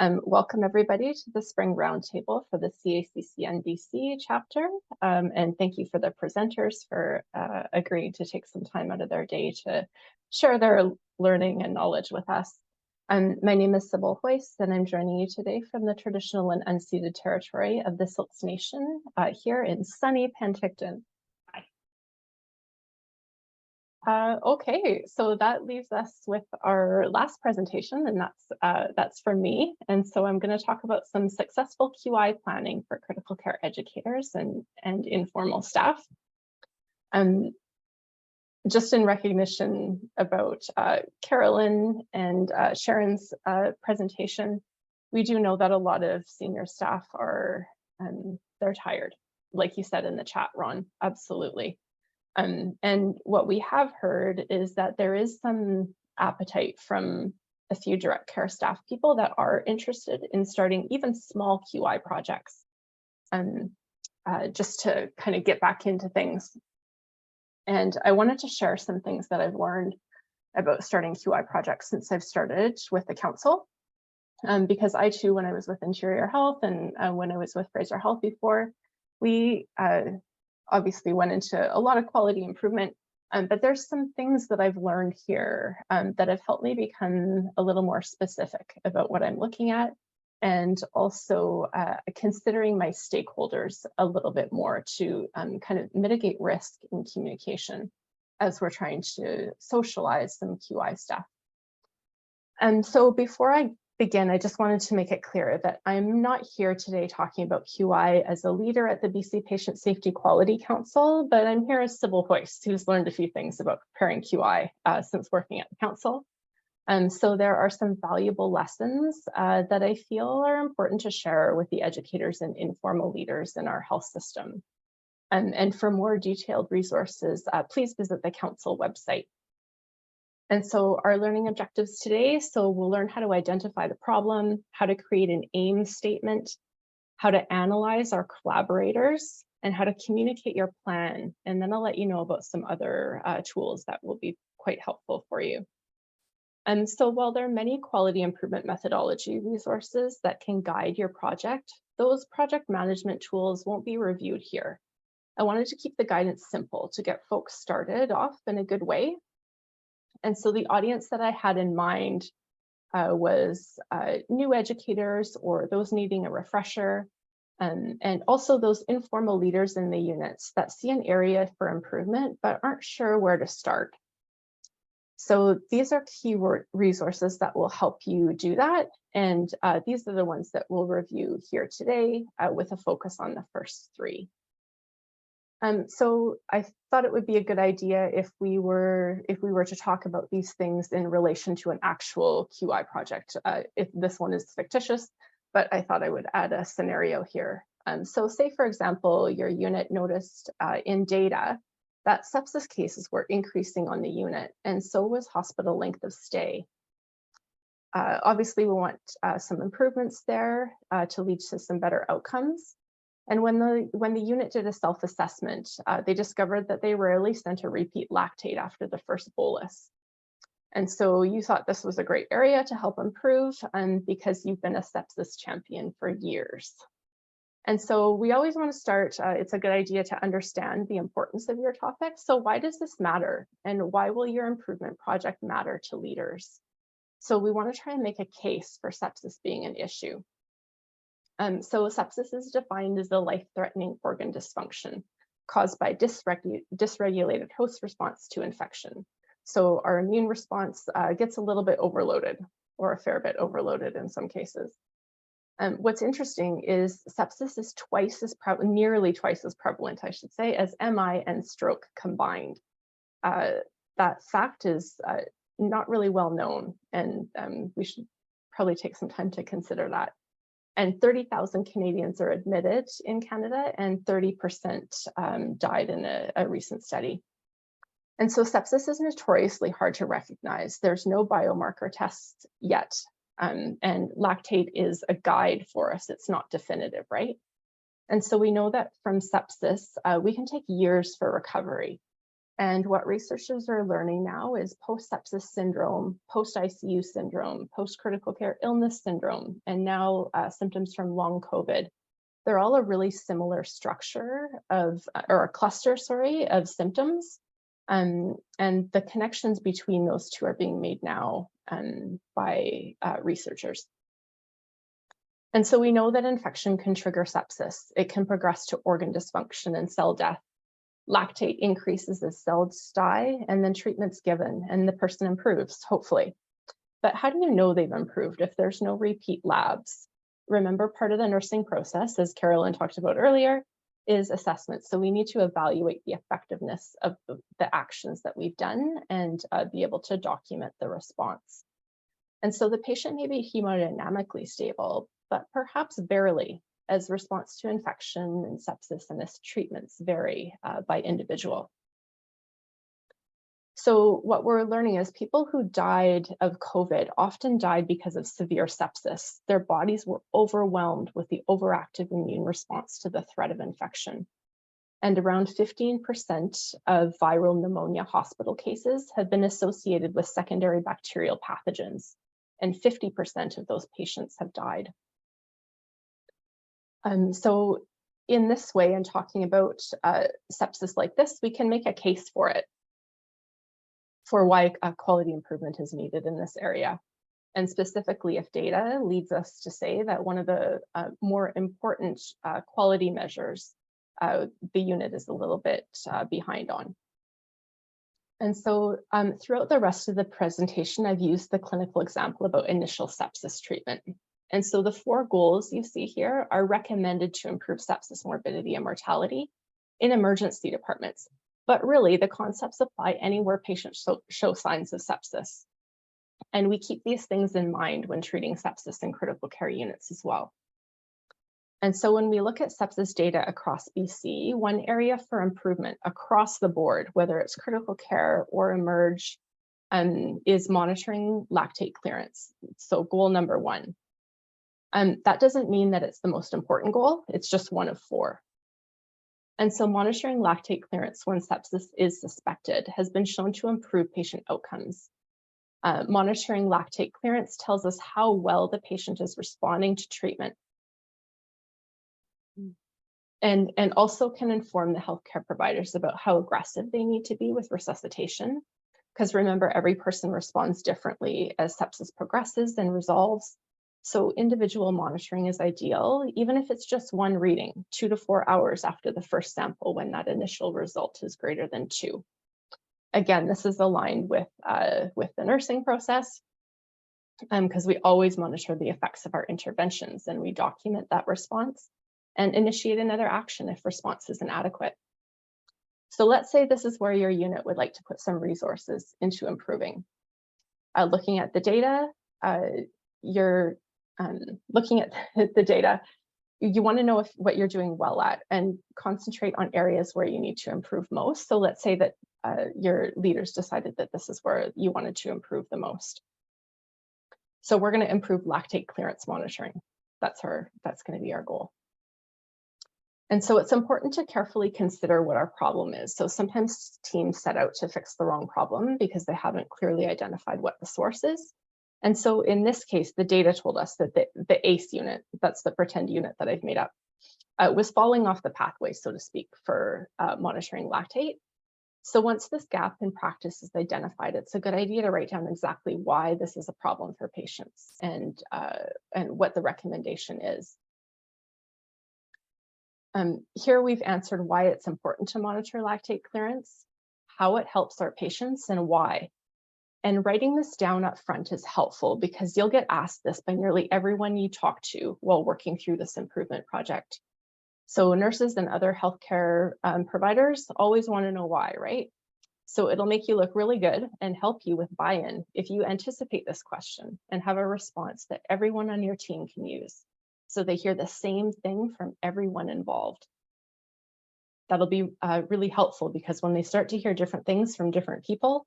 Welcome everybody to the Spring Roundtable for the CACCN BC Chapter, and thank you for the presenters for agreeing to take some time out of their day to share their learning and knowledge with us. My name is Sybil Hoiss, and I'm joining you today from the traditional and unceded territory of the Syilx Nation here in sunny Penticton. Okay, so that leaves us with our last presentation, and that's from me. And so I'm going to talk about some successful QI planning for critical care educators and informal staff. Just in recognition about Carolyn and Sharon's presentation, we do know that a lot of senior staff are they're tired, like you said in the chat, Ron. Absolutely. And what we have heard is that there is some appetite from a few direct care staff people that are interested in starting even small QI projects, just to kind of get back into things. And I wanted to share some things that I've learned about starting QI projects since I've started with the council. Because I too, when I was with Interior Health and when I was with Fraser Health before, we obviously went into a lot of quality improvement, but there's some things that I've learned here that have helped me become a little more specific about what I'm looking at, and also considering my stakeholders a little bit more to kind of mitigate risk in communication as we're trying to socialize some QI stuff. And so before I begin, I just wanted to make it clear that I'm not here today talking about QI as a leader at the BC Patient Safety Quality Council, but I'm here as Sybil Hoiss, who's learned a few things about preparing QI since working at the council. So there are some valuable lessons that I feel are important to share with the educators and informal leaders in our health system. And for more detailed resources, please visit the council website. And so our learning objectives today, so we'll learn how to identify the problem, how to create an aim statement, how to analyze our collaborators, and how to communicate your plan. And then I'll let you know about some other tools that will be quite helpful for you. And so while there are many quality improvement methodology resources that can guide your project, those project management tools won't be reviewed here. I wanted to keep the guidance simple to get folks started off in a good way. And so the audience that I had in mind was new educators or those needing a refresher, and also those informal leaders in the units that see an area for improvement but aren't sure where to start. So these are key resources that will help you do that. And these are the ones that we'll review here today with a focus on the first three. So I thought it would be a good idea if we were to talk about these things in relation to an actual QI project. If this one is fictitious, but I thought I would add a scenario here. So say, for example, your unit noticed in data that sepsis cases were increasing on the unit, and so was hospital length of stay. Obviously, we want some improvements there to lead to some better outcomes. And when the unit did a self-assessment, they discovered that they rarely sent a repeat lactate after the first bolus. And so you thought this was a great area to help improve, because you've been a sepsis champion for years. And so we always want to start, it's a good idea to understand the importance of your topic. So why does this matter? And why will your improvement project matter to leaders? So we want to try and make a case for sepsis being an issue. So sepsis is defined as a life-threatening organ dysfunction caused by dysregulated host response to infection. So our immune response gets a little bit overloaded, or a fair bit overloaded in some cases. What's interesting is sepsis is nearly twice as prevalent, I should say, as MI and stroke combined. That fact is not really well known, and we should probably take some time to consider that. And 30,000 Canadians are admitted in Canada, and 30% died in a recent study. And so sepsis is notoriously hard to recognize. There's no biomarker tests yet, and lactate is a guide for us. It's not definitive, right? And so we know that from sepsis, we can take years for recovery. And what researchers are learning now is post-sepsis syndrome, post-ICU syndrome, post-critical care illness syndrome, and now symptoms from long COVID. They're all a really similar structure of, or a cluster, sorry, of symptoms. And the connections between those two are being made now by researchers. And so we know that infection can trigger sepsis. It can progress to organ dysfunction and cell death. Lactate increases as cells die, and then treatment's given, and the person improves, hopefully. But how do you know they've improved if there's no repeat labs? Remember, part of the nursing process, as Carolyn talked about earlier, is assessment. So we need to evaluate the effectiveness of the actions that we've done and be able to document the response. And so the patient may be hemodynamically stable, but perhaps barely, as response to infection and sepsis and its treatments vary by individual. So what we're learning is people who died of COVID often died because of severe sepsis. Their bodies were overwhelmed with the overactive immune response to the threat of infection. And around 15% of viral pneumonia hospital cases have been associated with secondary bacterial pathogens, and 50% of those patients have died. So in this way, in talking about sepsis like this, we can make a case for it, for why quality improvement is needed in this area. And specifically, if data leads us to say that one of the more important quality measures, the unit is a little bit behind on. And so throughout the rest of the presentation, I've used the clinical example about initial sepsis treatment. And so the 4 goals you see here are recommended to improve sepsis morbidity and mortality in emergency departments. But really, the concepts apply anywhere patients show signs of sepsis. And we keep these things in mind when treating sepsis in critical care units as well. And so when we look at sepsis data across BC, one area for improvement across the board, whether it's critical care or emerge, is monitoring lactate clearance. So goal number 1. That doesn't mean that it's the most important goal, it's just one of 4. And so monitoring lactate clearance when sepsis is suspected has been shown to improve patient outcomes. Monitoring lactate clearance tells us how well the patient is responding to treatment. And also can inform the healthcare providers about how aggressive they need to be with resuscitation. Because remember, every person responds differently as sepsis progresses and resolves. So individual monitoring is ideal, even if it's just one reading, 2 to 4 hours after the first sample when that initial result is greater than 2. Again, this is aligned with the nursing process because we always monitor the effects of our interventions and we document that response and initiate another action if response is inadequate. So let's say this is where your unit would like to put some resources into improving. Looking at the data, you're looking at the data, you want to know what you're doing well at and concentrate on areas where you need to improve most. So let's say that your leaders decided that this is where you wanted to improve the most. So we're going to improve lactate clearance monitoring. That's going to be our goal. And so it's important to carefully consider what our problem is. So sometimes teams set out to fix the wrong problem because they haven't clearly identified what the source is. And so in this case, the data told us that the ACE unit, that's the pretend unit that I've made up, was falling off the pathway, so to speak, for monitoring lactate. So once this gap in practice is identified, it's a good idea to write down exactly why this is a problem for patients and what the recommendation is. Here we've answered why it's important to monitor lactate clearance, how it helps our patients, and why. And writing this down up front is helpful because you'll get asked this by nearly everyone you talk to while working through this improvement project. So nurses and other healthcare providers always want to know why, right? So it'll make you look really good and help you with buy-in if you anticipate this question and have a response that everyone on your team can use. So they hear the same thing from everyone involved. That'll be really helpful because when they start to hear different things from different people,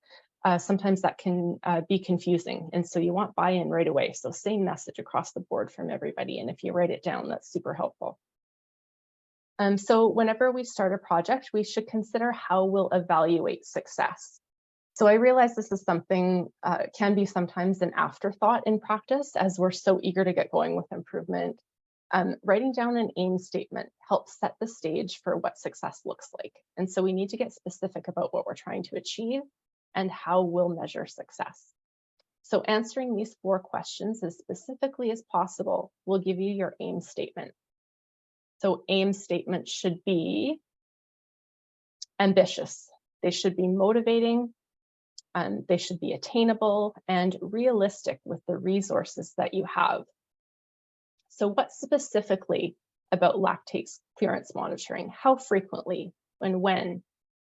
sometimes that can be confusing. And so you want buy-in right away. So same message across the board from everybody. And if you write it down, that's super helpful. So whenever we start a project, we should consider how we'll evaluate success. So I realize this is something can be sometimes an afterthought in practice as we're so eager to get going with improvement. Writing down an aim statement helps set the stage for what success looks like. And so we need to get specific about what we're trying to achieve and how we'll measure success. So answering these 4 questions as specifically as possible will give you your aim statement. So aim statements should be ambitious. They should be motivating. They should be attainable and realistic with the resources that you have. So what specifically about lactate clearance monitoring? How frequently and when?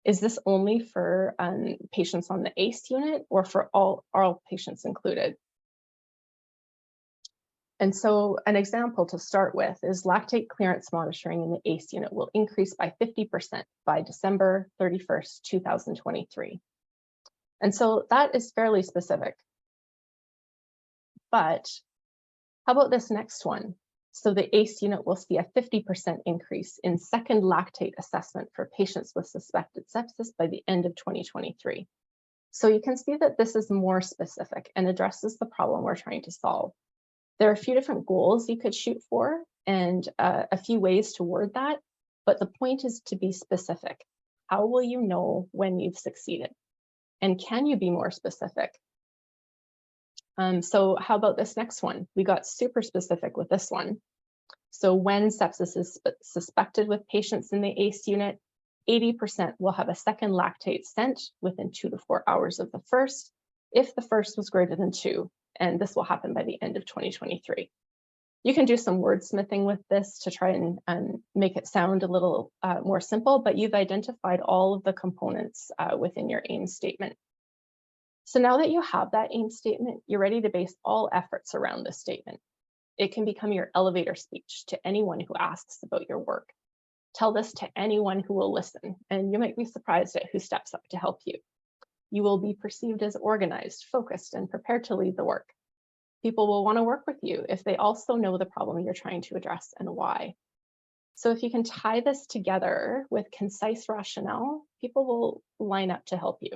Is this only for patients on the ACE unit or for all patients included? And so an example to start with is lactate clearance monitoring in the ACE unit will increase by 50% by December 31st, 2023. And so that is fairly specific. But how about this next one? So the ACE unit will see a 50% increase in second lactate assessment for patients with suspected sepsis by the end of 2023. So you can see that this is more specific and addresses the problem we're trying to solve. There are a few different goals you could shoot for and a few ways to word that, but the point is to be specific. How will you know when you've succeeded? And can you be more specific? So how about this next one? We got super specific with this one. So when sepsis is suspected with patients in the ACE unit, 80% will have a second lactate sent within 2 to 4 hours of the first, if the first was greater than 2, and this will happen by the end of 2023. You can do some wordsmithing with this to try and make it sound a little more simple, but you've identified all of the components within your aim statement. So now that you have that aim statement, you're ready to base all efforts around this statement. It can become your elevator speech to anyone who asks about your work. Tell this to anyone who will listen, and you might be surprised at who steps up to help you. You will be perceived as organized, focused, and prepared to lead the work. People will want to work with you if they also know the problem you're trying to address and why. So if you can tie this together with concise rationale, people will line up to help you.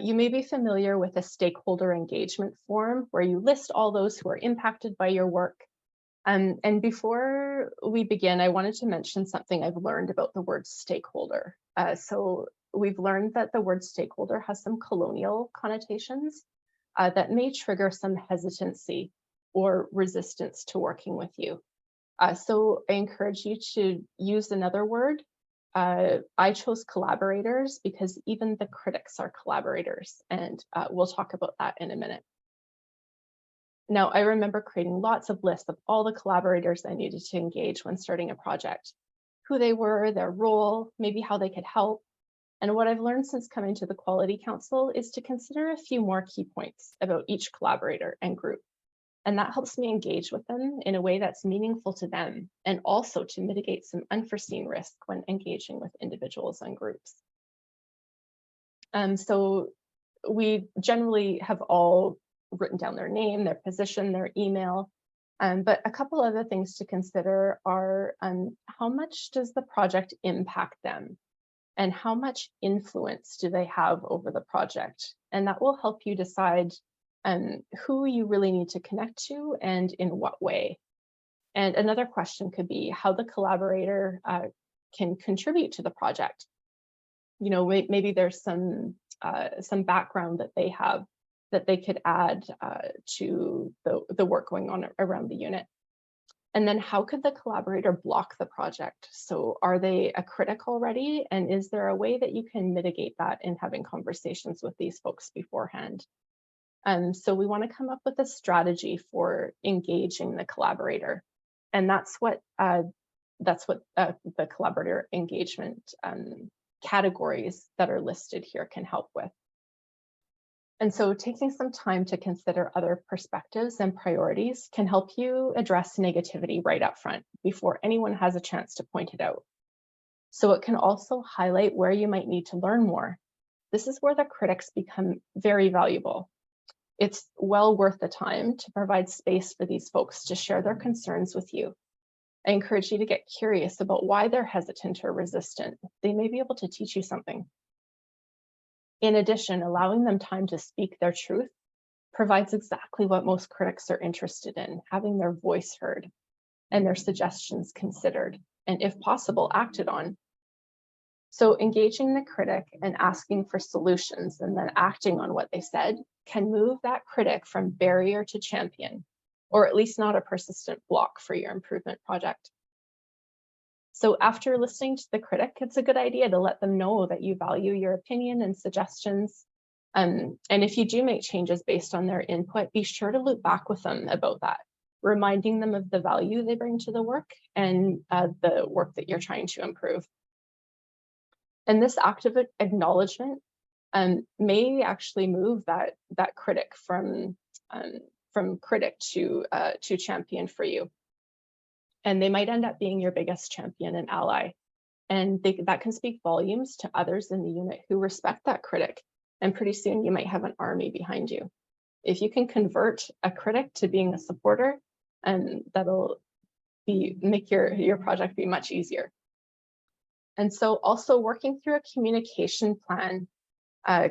You may be familiar with a stakeholder engagement form where you list all those who are impacted by your work. And before we begin, I wanted to mention something I've learned about the word stakeholder. So we've learned that the word stakeholder has some colonial connotations that may trigger some hesitancy or resistance to working with you. So I encourage you to use another word. I chose collaborators because even the critics are collaborators, and we'll talk about that in a minute. Now, I remember creating lots of lists of all the collaborators I needed to engage when starting a project, who they were, their role, maybe how they could help. And what I've learned since coming to the Quality Council is to consider a few more key points about each collaborator and group. And that helps me engage with them in a way that's meaningful to them, and also to mitigate some unforeseen risk when engaging with individuals and groups. So we generally have all written down their name, their position, their email, but a couple other things to consider are how much does the project impact them? And how much influence do they have over the project? And that will help you decide who you really need to connect to and in what way. And another question could be how the collaborator can contribute to the project. You know, maybe there's some background that they have that they could add to the work going on around the unit. And then how could the collaborator block the project? So are they a critic already? And is there a way that you can mitigate that in having conversations with these folks beforehand? So we want to come up with a strategy for engaging the collaborator. And that's what the collaborator engagement categories that are listed here can help with. And so taking some time to consider other perspectives and priorities can help you address negativity right up front before anyone has a chance to point it out. So it can also highlight where you might need to learn more. This is where the critics become very valuable. It's well worth the time to provide space for these folks to share their concerns with you. I encourage you to get curious about why they're hesitant or resistant. They may be able to teach you something. In addition, allowing them time to speak their truth provides exactly what most critics are interested in, having their voice heard and their suggestions considered, and if possible, acted on. So engaging the critic and asking for solutions and then acting on what they said can move that critic from barrier to champion, or at least not a persistent block for your improvement project. So after listening to the critic, it's a good idea to let them know that you value your opinion and suggestions. And if you do make changes based on their input, be sure to loop back with them about that, reminding them of the value they bring to the work and the work that you're trying to improve. And this active acknowledgement may actually move that critic from critic to champion for you. And they might end up being your biggest champion and ally. And that can speak volumes to others in the unit who respect that critic. And pretty soon you might have an army behind you. If you can convert a critic to being a supporter, that'll make your project be much easier. And so also working through a communication plan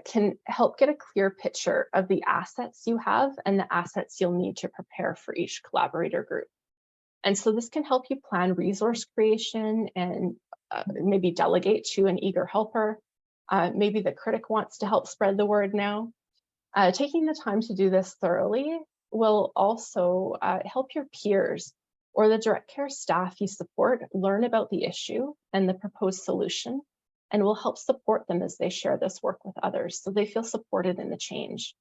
can help get a clear picture of the assets you have and the assets you'll need to prepare for each collaborator group. And so this can help you plan resource creation and maybe delegate to an eager helper. Maybe the critic wants to help spread the word now. Taking the time to do this thoroughly will also help your peers or the direct care staff you support learn about the issue and the proposed solution, and will help support them as they share this work with others so they feel supported in the change.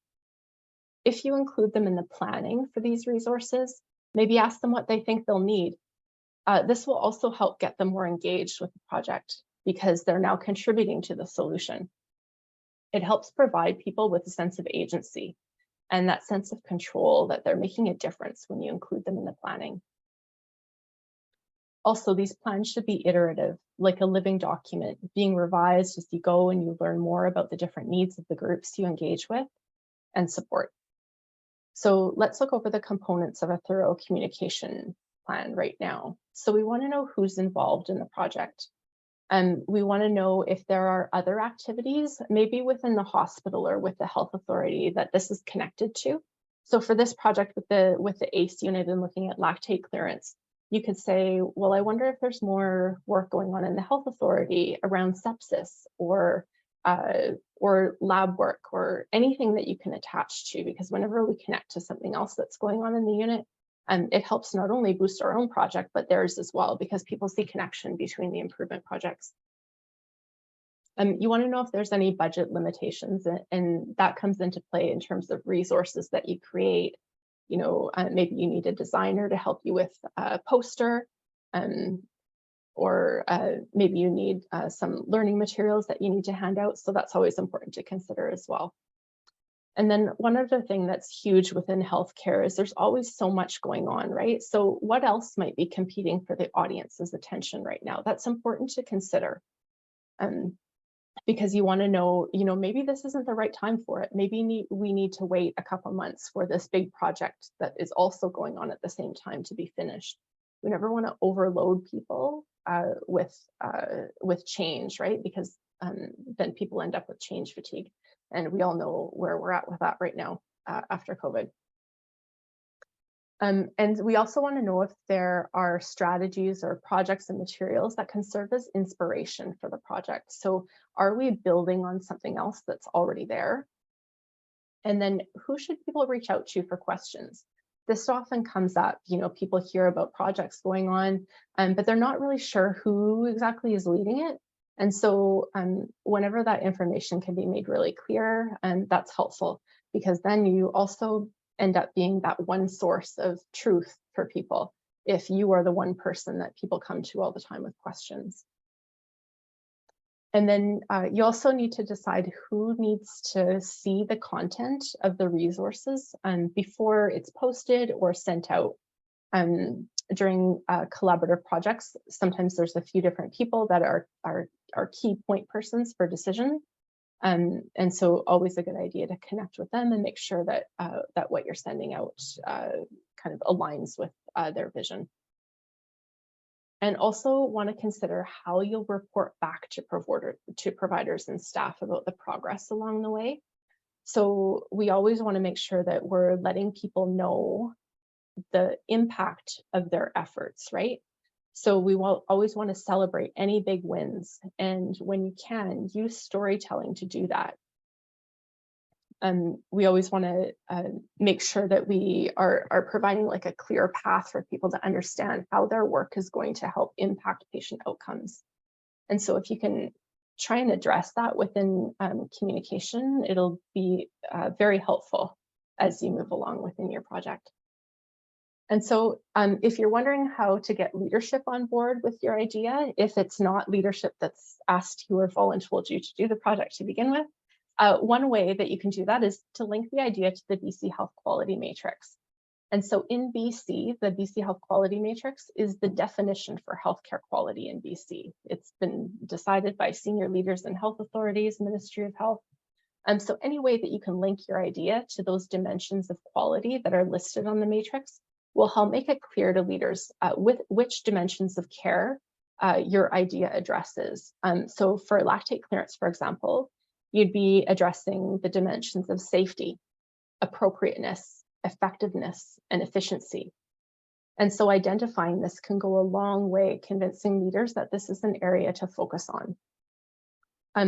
If you include them in the planning for these resources, maybe ask them what they think they'll need. This will also help get them more engaged with the project because they're now contributing to the solution. It helps provide people with a sense of agency and that sense of control that they're making a difference when you include them in the planning. Also, these plans should be iterative, like a living document, being revised as you go and you learn more about the different needs of the groups you engage with and support. So let's look over the components of a thorough communication plan right now. So we want to know who's involved in the project. And we want to know if there are other activities, maybe within the hospital or with the health authority, that this is connected to. So for this project with the ACE unit and looking at lactate clearance, you could say, well, I wonder if there's more work going on in the health authority around sepsis or lab work or anything that you can attach to, because whenever we connect to something else that's going on in the unit, it helps not only boost our own project, but theirs as well, because people see connection between the improvement projects. You want to know if there's any budget limitations, and that comes into play in terms of resources that you create. You know, maybe you need a designer to help you with a poster, or maybe you need some learning materials that you need to hand out. So that's always important to consider as well. And then one other thing that's huge within healthcare is there's always so much going on, right? So what else might be competing for the audience's attention right now? That's important to consider. Because you want to know, you know, maybe this isn't the right time for it. Maybe we need to wait a couple months for this big project that is also going on at the same time to be finished. We never want to overload people with change, right? Because then people end up with change fatigue. And we all know where we're at with that right now after COVID. And we also want to know if there are strategies or projects and materials that can serve as inspiration for the project. So are we building on something else that's already there? And then who should people reach out to for questions? This often comes up, you know, people hear about projects going on, but they're not really sure who exactly is leading it. And so whenever that information can be made really clear, that's helpful, because then you also end up being that one source of truth for people if you are the one person that people come to all the time with questions. And then you also need to decide who needs to see the content of the resources before it's posted or sent out. During collaborative projects, sometimes there's a few different people that are key point persons for decision. And so always a good idea to connect with them and make sure that that what you're sending out kind of aligns with their vision. And also want to consider how you'll report back to providers and staff about the progress along the way. So we always want to make sure that we're letting people know the impact of their efforts, right? So we will always want to celebrate any big wins. And when you can, use storytelling to do that. We always want to make sure that we are providing like a clear path for people to understand how their work is going to help impact patient outcomes. And so if you can try and address that within communication, it'll be very helpful as you move along within your project. And so if you're wondering how to get leadership on board with your idea, if it's not leadership that's asked you or volunteered you to do the project to begin with, one way that you can do that is to link the idea to the BC Health Quality Matrix. And so in BC, the BC Health Quality Matrix is the definition for healthcare quality in BC. It's been decided by senior leaders in health authorities, Ministry of Health. And so any way that you can link your idea to those dimensions of quality that are listed on the matrix will help make it clear to leaders with which dimensions of care your idea addresses. So for lactate clearance, for example, you'd be addressing the dimensions of safety, appropriateness, effectiveness, and efficiency. And so identifying this can go a long way convincing leaders that this is an area to focus on.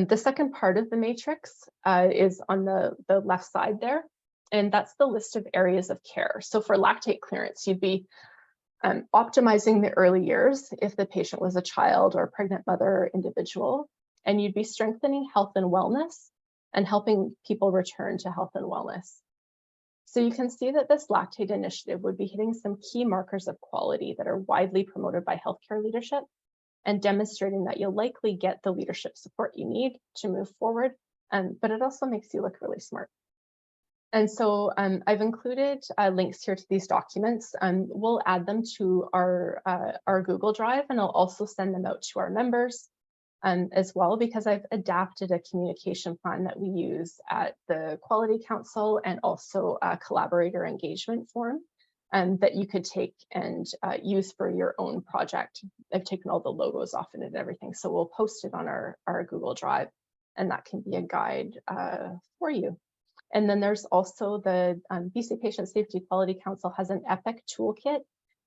The second part of the matrix is on the left side there, and that's the list of areas of care. So for lactate clearance, you'd be optimizing the early years if the patient was a child or pregnant mother or individual, and you'd be strengthening health and wellness and helping people return to health and wellness. So you can see that this lactate initiative would be hitting some key markers of quality that are widely promoted by healthcare leadership and demonstrating that you'll likely get the leadership support you need to move forward, but it also makes you look really smart. And so I've included links here to these documents. We'll add them to our Google Drive, and I'll also send them out to our members as well, because I've adapted a communication plan that we use at the Quality Council and also a collaborator engagement form that you could take and use for your own project. I've taken all the logos off it and everything, so we'll post it on our Google Drive, and that can be a guide for you. And then there's also the BC Patient Safety Quality Council has an EPIC toolkit,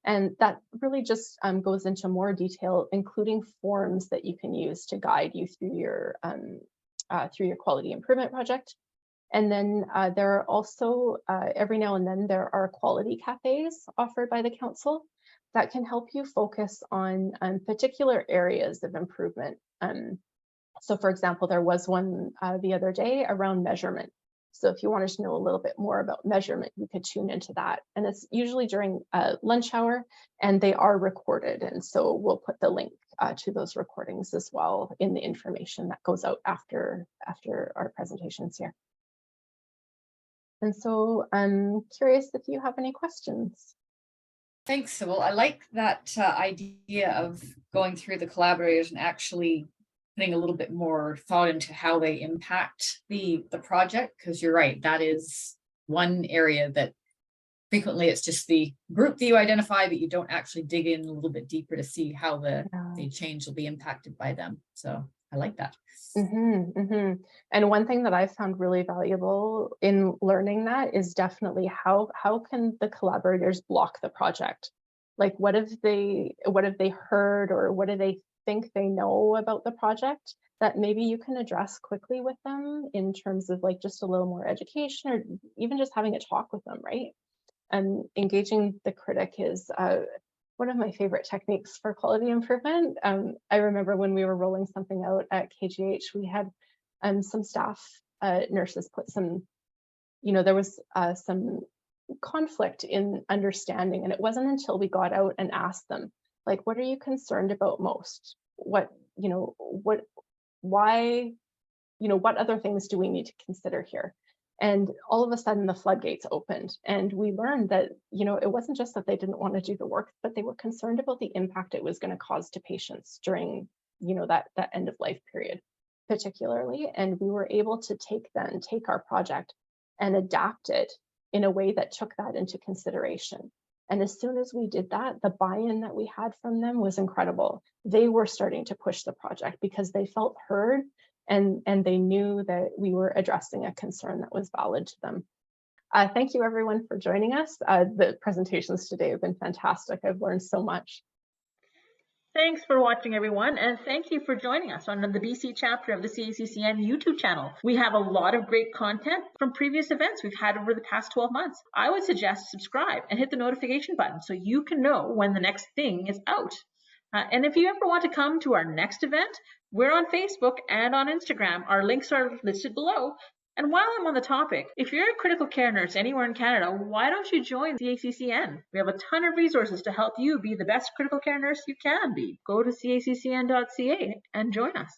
and that really just goes into more detail, including forms that you can use to guide you through your quality improvement project. And then there are also, every now and then, there are quality cafes offered by the council that can help you focus on particular areas of improvement. So for example, there was one the other day around measurement. So if you wanted to know a little bit more about measurement, you could tune into that. And it's usually during lunch hour, and they are recorded. And so we'll put the link to those recordings as well in the information that goes out after our presentations here. And so I'm curious if you have any questions. Thanks, Sybil. I like that idea of going through the collaborators and actually putting a little bit more thought into how they impact the project, because you're right, that is one area that frequently it's just the group that you identify, but you don't actually dig in a little bit deeper to see how the change will be impacted by them. So I like that. And one thing that I found really valuable in learning that is definitely how can the collaborators block the project? Like what have they heard, or what do they think they know about the project that maybe you can address quickly with them in terms of like just a little more education, or even just having a talk with them, right? And engaging the critic is one of my favorite techniques for quality improvement. I remember when we were rolling something out at KGH, we had some staff nurses put some, there was some conflict in understanding, and it wasn't until we got out and asked them, like, what are you concerned about most? What other things do we need to consider here? And all of a sudden the floodgates opened, and we learned that, it wasn't just that they didn't want to do the work, but they were concerned about the impact it was going to cause to patients during, that end of life period, particularly. And we were able to take our project and adapt it in a way that took that into consideration. And as soon as we did that, the buy-in that we had from them was incredible. They were starting to push the project because they felt heard and they knew that we were addressing a concern that was valid to them. Thank you everyone for joining us. The presentations today have been fantastic. I've learned so much. Thanks for watching, everyone, and thank you for joining us on the BC chapter of the CACCN YouTube channel. We have a lot of great content from previous events we've had over the past 12 months. I would suggest subscribe and hit the notification button so you can know when the next thing is out. And if you ever want to come to our next event, we're on Facebook and on Instagram. Our links are listed below. And while I'm on the topic, if you're a critical care nurse anywhere in Canada, why don't you join CACCN? We have a ton of resources to help you be the best critical care nurse you can be. Go to caccn.ca and join us.